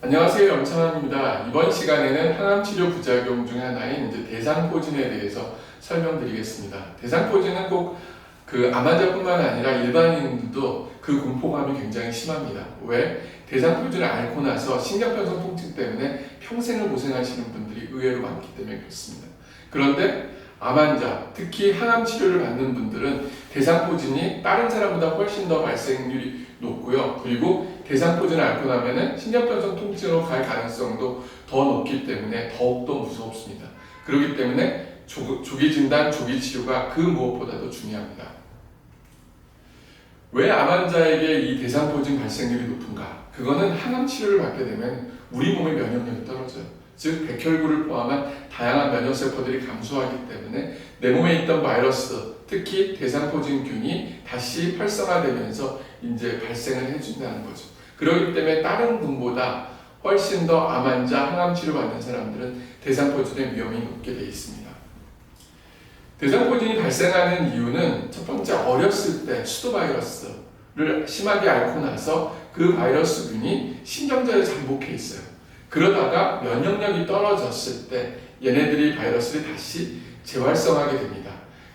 안녕하세요, 영창환입니다. 이번 시간에는 항암치료 부작용 중 하나인 대상포진에 대해서 설명드리겠습니다. 대상포진은 꼭 암 환자뿐만 아니라 일반인들도 그 공포감이 굉장히 심합니다. 왜? 대상포진을 앓고 나서 신경편성 통증 때문에 평생을 고생하시는 분들이 의외로 많기 때문에 그렇습니다. 그런데 암 환자, 특히 항암 치료를 받는 분들은 대상포진이 다른 사람보다 훨씬 더 발생률이 높고요. 그리고 대상포진을 앓고 나면은 신경편성 통증으로 갈 가능성도 더 높기 때문에 더욱더 무섭습니다. 그렇기 때문에 조기 진단, 조기 치료가 그 무엇보다도 중요합니다. 왜 암 환자에게 이 대상포진 발생률이 높은가? 그거는 항암 치료를 받게 되면 우리 몸의 면역력이 떨어져요. 즉 백혈구를 포함한 다양한 면역세포들이 감소하기 때문에 내 몸에 있던 바이러스, 특히 대상포진균이 다시 활성화되면서 이제 발생을 해준다는 거죠. 그렇기 때문에 다른 분보다 훨씬 더 암 환자, 항암 치료 받는 사람들은 대상포진의 위험이 높게 되어 있습니다. 대상포진이 발생하는 이유는 첫 번째, 어렸을 때 수두바이러스를 심하게 앓고 나서 그 바이러스균이 신경절에 잠복해 있어요. 그러다가 면역력이 떨어졌을 때 얘네들이 바이러스를 다시 재활성하게 됩니다.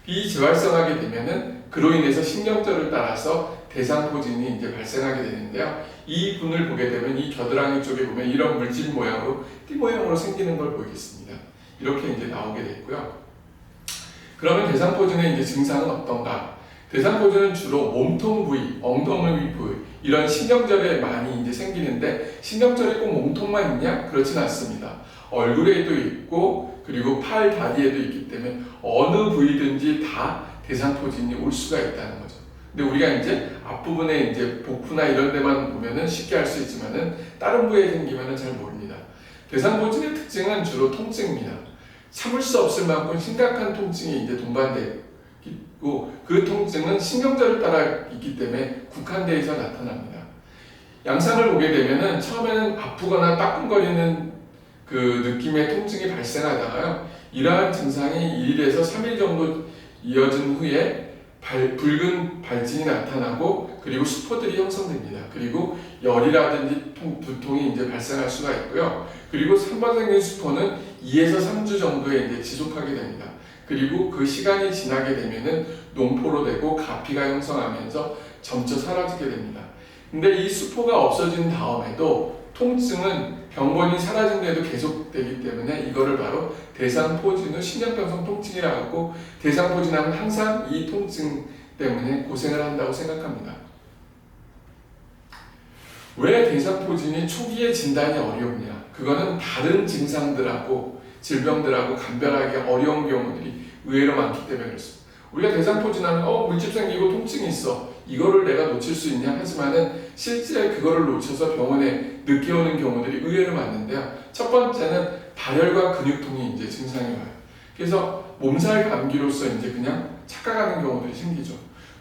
이 재활성하게 되면은 그로 인해서 신경절을 따라서 대상포진이 이제 발생하게 되는데요. 이 분을 보게 되면 이 겨드랑이 쪽에 보면 이런 물질 모양으로 띠 모양으로 생기는 걸 보이겠습니다. 이렇게 이제 나오게 됐고요. 그러면 대상포진의 이제 증상은 어떤가? 대상포진은 주로 몸통 부위, 엉덩이 부위 이런 신경절에 많이 이제 생기는데 신경절이 꼭 몸통만 있냐? 그렇진 않습니다. 얼굴에도 있고 그리고 팔, 다리에도 있기 때문에 어느 부위든지 다 대상포진이 올 수가 있다는 거죠. 근데 우리가 이제 앞부분에 이제 복부나 이런 데만 보면은 쉽게 알 수 있지만은 다른 부위에 생기면은 잘 모릅니다. 대상포진의 특징은 주로 통증입니다. 참을 수 없을 만큼 심각한 통증이 이제 동반돼 있고 그 통증은 신경절을 따라 있기 때문에 국한돼서 나타납니다. 양상을 보게 되면은 처음에는 아프거나 따끔거리는 그 느낌의 통증이 발생하다가요. 이러한 증상이 1일에서 3일 정도 이어진 후에 붉은 발진이 나타나고 그리고 수포들이 형성됩니다. 그리고 열이라든지 두통이 이제 발생할 수가 있고요. 그리고 3번 생긴 수포는 2에서 3주 정도에 이제 지속하게 됩니다. 그리고 그 시간이 지나게 되면은 농포로 되고 가피가 형성하면서 점차 사라지게 됩니다. 근데 이 수포가 없어진 다음에도 통증은 병원이 사라진 데도 계속되기 때문에 이거를 바로 대상포진 후 신경편성 통증이라고 하고 대상포진하면 항상 이 통증 때문에 고생을 한다고 생각합니다. 왜 대상포진이 초기에 진단이 어렵냐? 그거는 다른 증상들하고 질병들하고 감별하기 어려운 경우들이 의외로 많기 때문에 그렇습니다. 우리가 대상포진하면 물집 생기고 통증이 있어. 이거를 내가 놓칠 수 있냐? 하지만은 실제 그거를 놓쳐서 병원에 늦게 오는 경우들이 의외로 많은데요. 첫 번째는 발열과 근육통이 이제 증상이 와요. 그래서 몸살 감기로서 이제 그냥 착각하는 경우들이 생기죠.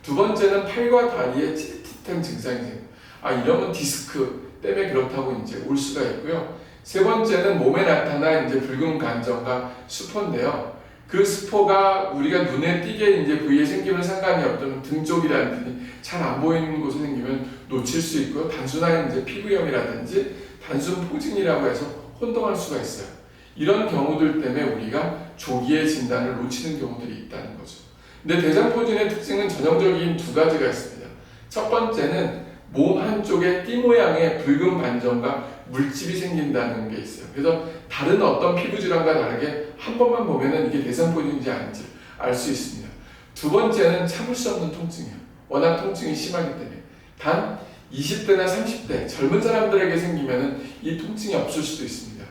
두 번째는 팔과 다리에 찌릿한 증상이 생겨요. 이러면 디스크 때문에 그렇다고 이제 올 수가 있고요. 세 번째는 몸에 나타난 이제 붉은 간점과 수포인데요. 그 스포가 우리가 눈에 띄게 이제 부위에 생기면 상관이 없다면 등 쪽이라든지 잘 안 보이는 곳에 생기면 놓칠 수 있고요. 단순한 이제 피부염이라든지 단순 포진이라고 해서 혼동할 수가 있어요. 이런 경우들 때문에 우리가 조기에 진단을 놓치는 경우들이 있다는 거죠. 근데 대상포진의 특징은 전형적인 두 가지가 있습니다. 첫 번째는 몸 한쪽에 띠 모양의 붉은 반점과 물집이 생긴다는 게 있어요. 그래서 다른 어떤 피부 질환과 다르게 한 번만 보면은 이게 대상포진인지 아닌지 알 수 있습니다. 두 번째는 참을 수 없는 통증이에요. 워낙 통증이 심하기 때문에. 단 20대나 30대 젊은 사람들에게 생기면은 이 통증이 없을 수도 있습니다.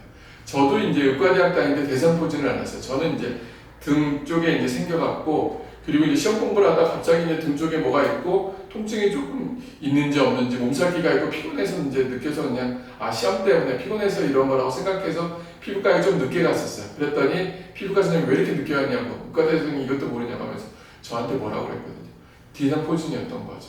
저도 이제 의과대학 다닐 때 대상포진을 알았어요. 저는 이제 등 쪽에 이제 생겨갖고 그리고 이제 시험 공부를 하다 갑자기 이제 등 쪽에 뭐가 있고 통증이 조금 있는지 없는지 몸살기가 있고 피곤해서 이제 느껴서 그냥 시험 때문에 피곤해서 이런 거라고 생각해서 피부과에 좀 늦게 갔었어요. 그랬더니 피부과 선생님이 왜 이렇게 늦게 왔냐고 의과대 선생님이 이것도 모르냐고 하면서 저한테 뭐라고 그랬거든요. 대상포진이었던 거죠.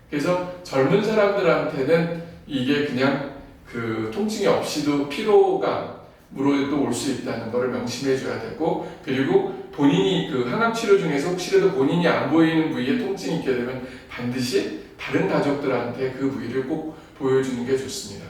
그래서 젊은 사람들한테는 이게 그냥 그 통증이 없이도 피로감으로도 올 수 있다는 것을 명심해 줘야 되고 그리고 본인이 그 항암 치료 중에서 혹시라도 본인이 안 보이는 부위에 통증이 있게 되면 반드시 다른 가족들한테 그 부위를 꼭 보여주는 게 좋습니다.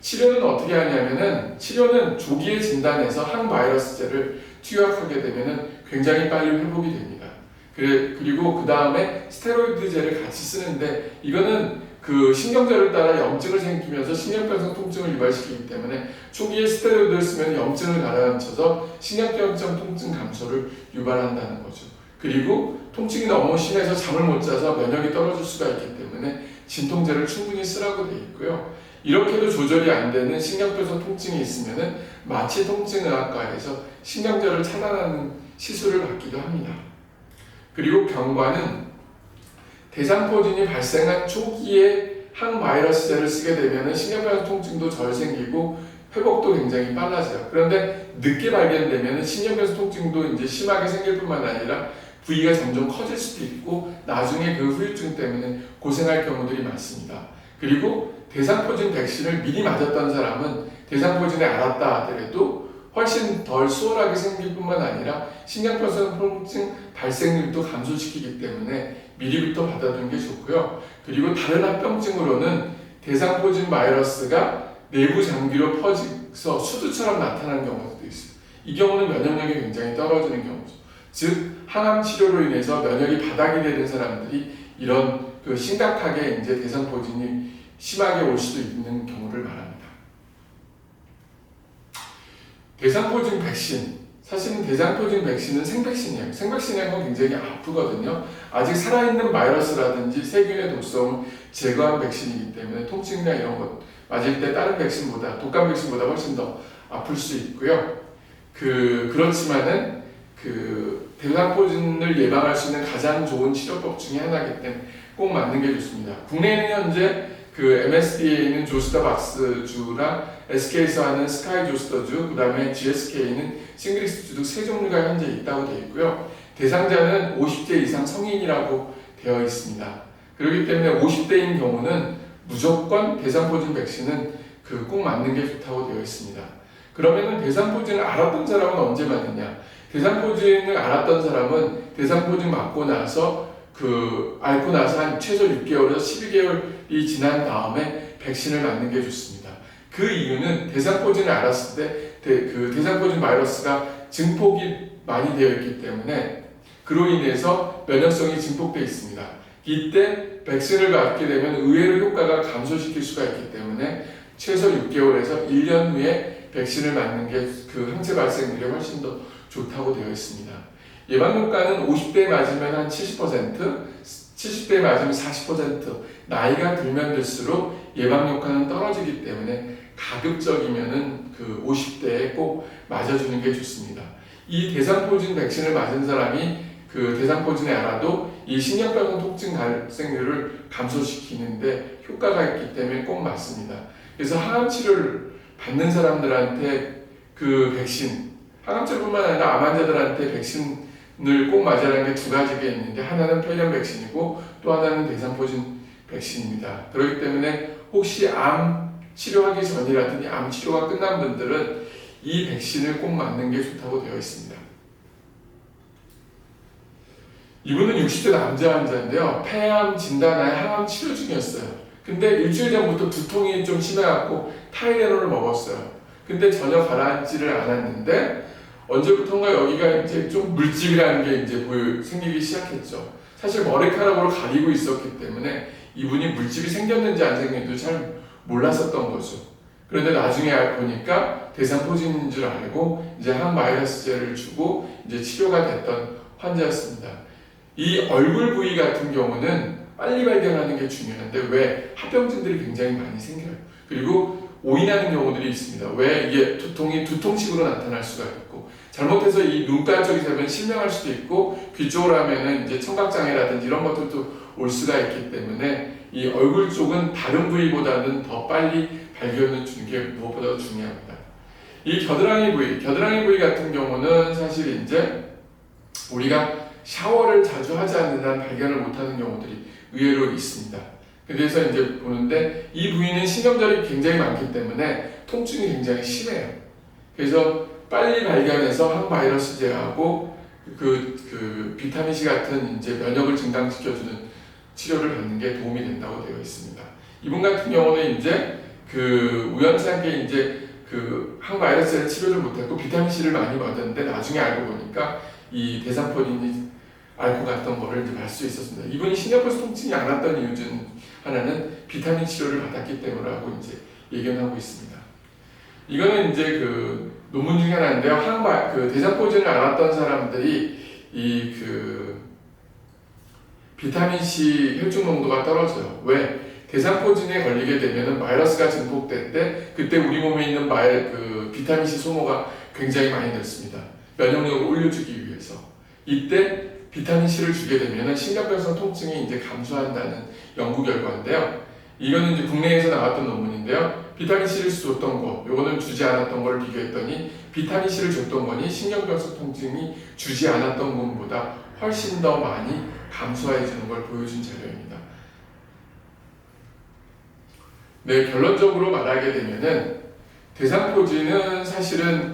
치료는 어떻게 하냐면은 치료는 조기에 진단해서 항바이러스제를 투약하게 되면은 굉장히 빨리 회복이 됩니다. 그리고 그 다음에 스테로이드제를 같이 쓰는데 이거는 그 신경절을 따라 염증을 생기면서 신경병성 통증을 유발시키기 때문에 초기에 스테로이드를 쓰면 염증을 가라앉혀서 신경병성 통증 감소를 유발한다는 거죠. 그리고 통증이 너무 심해서 잠을 못 자서 면역이 떨어질 수가 있기 때문에 진통제를 충분히 쓰라고 되어 있고요. 이렇게도 조절이 안 되는 신경병성 통증이 있으면은 마취통증의학과에서 신경절을 차단하는 시술을 받기도 합니다. 그리고 경과는 대상포진이 발생한 초기에 항바이러스제를 쓰게 되면 신경병성 통증도 덜 생기고 회복도 굉장히 빨라져요. 그런데 늦게 발견되면 신경병성 통증도 이제 심하게 생길 뿐만 아니라 부위가 점점 커질 수도 있고 나중에 그 후유증 때문에 고생할 경우들이 많습니다. 그리고 대상포진 백신을 미리 맞았던 사람은 대상포진을 알았다 하더라도 훨씬 덜 수월하게 생길 뿐만 아니라 신경병성 통증 발생률도 감소시키기 때문에 미리부터 받아두는 게 좋고요. 그리고 다른 합병증으로는 대상포진 바이러스가 내부 장기로 퍼져서 수두처럼 나타나는 경우도 있어요. 이 경우는 면역력이 굉장히 떨어지는 경우죠. 즉 항암 치료로 인해서 면역이 바닥이 되는 사람들이 이런 그 심각하게 이제 대상포진이 심하게 올 수도 있는 경우를 말합니다. 대상포진 백신, 사실은 대상포진 백신은 생백신이에요. 생백신이라는 굉장히 아프거든요. 아직 살아있는 바이러스라든지 세균의 독성을 제거한 백신이기 때문에 통증이나 이런 것 맞을 때 다른 백신보다 독감 백신보다 훨씬 더 아플 수 있고요. 그렇지만은 대상포진을 예방할 수 있는 가장 좋은 치료법 중에 하나이기 때문에 꼭 맞는 게 좋습니다. 국내에는 현재 MSD에 있는 조스타박스주랑 SK에서 하는 스카이조스터주, 그 다음에 GSK는 싱그리스주 등 세 종류가 현재 있다고 되어 있고요. 대상자는 50대 이상 성인이라고 되어 있습니다. 그렇기 때문에 50대인 경우는 무조건 대상포진 백신은 꼭 맞는 게 좋다고 되어 있습니다. 그러면은 대상포진을 알았던 사람은 언제 맞느냐? 대상포진을 알았던 사람은 대상포진 맞고 나서 앓고 나서 한 최소 6개월에서 12개월이 지난 다음에 백신을 맞는 게 좋습니다. 그 이유는 대상포진을 알았을 때 대상포진 바이러스가 증폭이 많이 되어 있기 때문에 그로 인해서 면역성이 증폭되어 있습니다. 이때 백신을 맞게 되면 의외로 효과가 감소시킬 수가 있기 때문에 최소 6개월에서 1년 후에 백신을 맞는 게 항체 발생률이 훨씬 더 좋다고 되어 있습니다. 예방효과는 50대 맞으면 한 70%, 70대 맞으면 40%, 나이가 들면 들수록 예방효과는 떨어지기 때문에 가급적이면은 50대에 꼭 맞아주는 게 좋습니다. 이 대상포진 백신을 맞은 사람이 대상포진에 알아도 이 신경병성 통증 발생률을 감소시키는데 효과가 있기 때문에 꼭 맞습니다. 그래서 항암 치료를 받는 사람들한테 백신, 항암 치료뿐만 아니라 암 환자들한테 백신을 꼭 맞으라는 게 두 가지가 있는데 하나는 폐렴 백신이고 또 하나는 대상포진 백신입니다. 그렇기 때문에 혹시 암 치료하기 전이라든지 암 치료가 끝난 분들은 이 백신을 꼭 맞는 게 좋다고 되어 있습니다. 이분은 60대 남자 환자인데요. 폐암 진단하에 항암 치료 중이었어요. 근데 일주일 전부터 두통이 좀 심해갖고 타이레놀을 먹었어요. 근데 전혀 가라앉지를 않았는데 언제부턴가 여기가 이제 좀 물집이라는 게 이제 생기기 시작했죠. 사실 머리카락으로 가리고 있었기 때문에 이분이 물집이 생겼는지 안 생겼는지 잘 몰랐었던 거죠. 그런데 나중에 보니까 대상포진인 줄 알고 이제 항바이러스제를 주고 이제 치료가 됐던 환자였습니다. 이 얼굴 부위 같은 경우는 빨리 발견하는 게 중요한데 왜 합병증들이 굉장히 많이 생겨요. 그리고 오인하는 경우들이 있습니다. 왜 이게 두통이 두통식으로 나타날 수가 있고 잘못해서 이 눈가 쪽이 되면 실명할 수도 있고 귀 쪽으로 하면은 이제 청각장애라든지 이런 것들도 올 수가 있기 때문에 이 얼굴 쪽은 다른 부위보다는 더 빨리 발견을 주는 게 무엇보다도 중요합니다. 이 겨드랑이 부위 같은 경우는 사실 이제 우리가 샤워를 자주 하지 않는 한 발견을 못하는 경우들이 의외로 있습니다. 그래서 이제 보는데 이 부위는 신경절이 굉장히 많기 때문에 통증이 굉장히 심해요. 그래서 빨리 발견해서 항바이러스제하고 비타민C 같은 이제 면역을 증강시켜주는 치료를 받는 게 도움이 된다고 되어 있습니다. 이분 같은 경우는 이제 우연찮게 이제 항바이러스를 치료를 못했고 비타민 C를 많이 받았는데 나중에 알고 보니까 이 대상포진이 앓고 갔던 거를 이제 알 수 있었습니다. 이분이 신경골 통증이 안 왔던 이유 중 하나는 비타민 치료를 받았기 때문이라고 이제 예견하고 있습니다. 이거는 이제 논문 중에 하나인데요. 대상포진을 앓았던 사람들이 비타민 C 혈중 농도가 떨어져요. 왜? 대상포진에 걸리게 되면은 바이러스가 증폭될 때 그때 우리 몸에 있는 비타민 C 소모가 굉장히 많이 늘습니다. 면역력을 올려주기 위해서. 이때 비타민 C를 주게 되면은 신경병성 통증이 이제 감소한다는 연구 결과인데요. 이거는 이제 국내에서 나왔던 논문인데요. 비타민 C를 줬던 거, 요거는 주지 않았던 거를 비교했더니 비타민 C를 줬던 거니 신경병성 통증이 주지 않았던 것보다 훨씬 더 많이 감소해지는 걸 보여준 자료입니다. 네, 결론적으로 말하게 되면은 대상포진은 사실은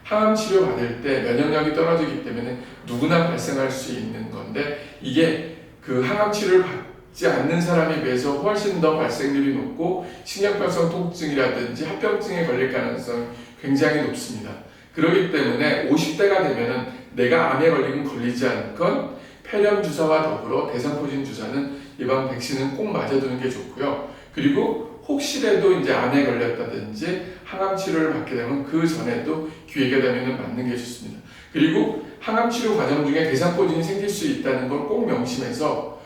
항암 치료 받을 때 면역력이 떨어지기 때문에 누구나 발생할 수 있는 건데 이게 항암 치료를 받지 않는 사람에 비해서 훨씬 더 발생률이 높고 신경병성 통증이라든지 합병증에 걸릴 가능성이 굉장히 높습니다. 그렇기 때문에 50대가 되면은 내가 암에 걸리건 걸리지 않건 폐렴 주사와 더불어 대상포진 주사는 예방 백신은 꼭 맞아두는 게 좋고요. 그리고 혹시라도 이제 암에 걸렸다든지 항암 치료를 받게 되면 그 전에도 기회가 되면 맞는 게 좋습니다. 그리고 항암 치료 과정 중에 대상포진이 생길 수 있다는 걸 꼭 명심해서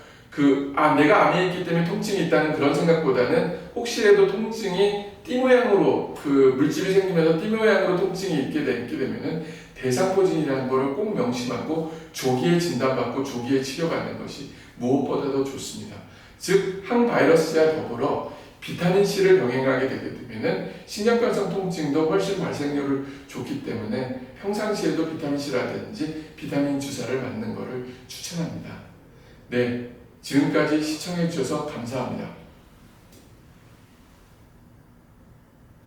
내가 암에 있기 때문에 통증이 있다는 그런 생각보다는 혹시라도 통증이 띠 모양으로 물질이 생기면서 띠 모양으로 통증이 있게 되면은 대상포진이라는 걸 꼭 명심하고 조기에 진단받고 조기에 치료받는 것이 무엇보다도 좋습니다. 즉 항바이러스와 더불어 비타민 C를 병행하게 되게 되면은 신경병성 통증도 훨씬 발생률을 좋기 때문에 평상시에도 비타민 C라든지 비타민 주사를 맞는 것을 추천합니다. 네, 지금까지 시청해 주셔서 감사합니다.